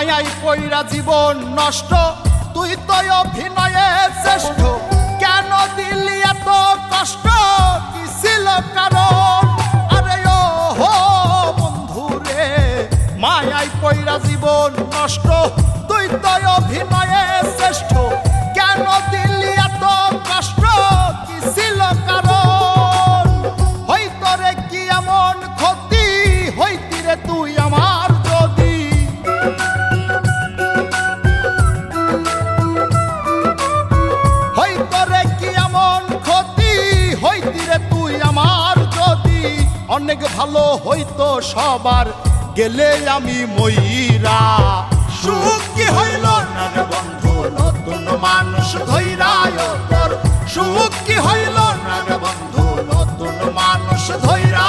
মায়াই পইরা জীবন নষ্ট, তুই তো অভিনয়ে শ্রেষ্ঠ। কেন দিলি এত কষ্ট, কি ছিল কারণ? আরে ও হো বন্ধু রে, মায়াই পইরা জীবন নষ্ট, তুই তো অভিনয়ে শ্রেষ্ঠ। কেন দিলি এত কষ্ট, কি ছিল কারণ? হইতো রে কি এমন ক্ষতি, হইতি রে তুই আমার যদি। হইতো রে কি এমন ক্ষতি, হইতি রে তুই আমার যদি। অনেক ভালো হইতো সবার, গেলে আমি ময়রা। সুখ কি হইল না রে বন্ধু, নতুন মানুষ ধৈরায় তোর। সুখ কি হইল না রে বন্ধু, নতুন মানুষ ধৈরা।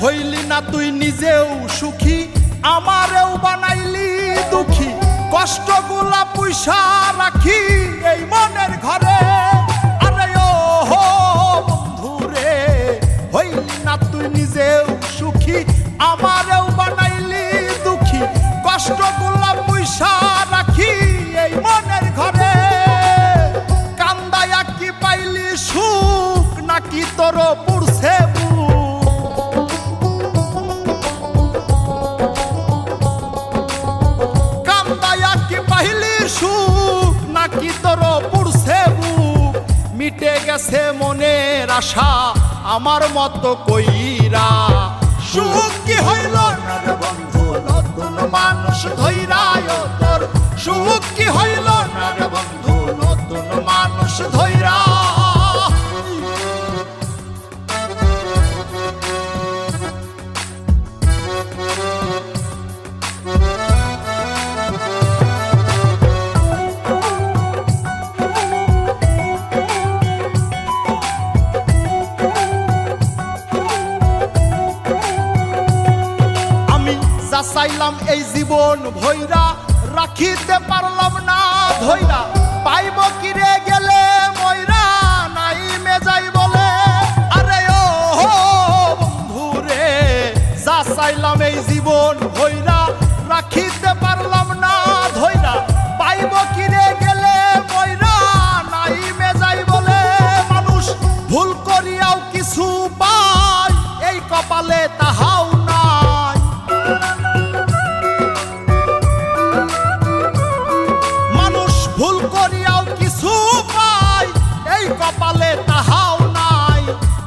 হইলি না তুই নিজেও সুখী, আমারেও বানাইলি দুঃখী। কষ্টগুলা পুইসা রাখি এই মনের ঘরে। আরে ও হো বন্ধু রে, হইলি না তুই নিজেও সুখী, আমারেও বানাইলি দুঃখী। কষ্টগুলা পুইসা রাখি এই মনের ঘরে। কান্দায়া কি পাইলি সুখ, নাকি তোর পুরছে সুখ, নাকি তোর পুরছে বুক? মিটে গেছে মনের আশা আমার মতো কইরা। সুখ কি হইল না রে বন্ধু, নতুন মানুষ ধৈরায় তোর। সুখ কি হইল না রে বন্ধু, নতুন মানুষ ধৈরা। চাইলাম এই জীবন ভৈরা, রাখিতে পারলাম না ধৈরা। পাইব কিরে গেলে ময়রা, নাই মেজাই বলে। আরে ও হো বন্ধু রে, যা চাইলাম এই জীবন ভৈরা, রাখিতে পারলাম না ধৈরা। পাইব কিরে গেলে ময়রা, নাই মেজাই বলে। মানুষ ভুল করিয়াও কিছু পায়, এই কপালে তাহাও নাই। ভুল করিয়াও কিছু পাই, এই কপালে তাহাও নাই।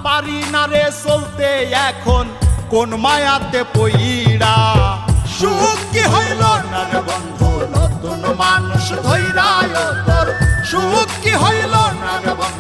পারি না রে চলতে এখন কোন মায়াতে পইরা। সুখ কি হইল না রে বন্ধু, নতুন মানুষ ধৈরায় তোর। সুখ কি হইল না রে বন্ধু,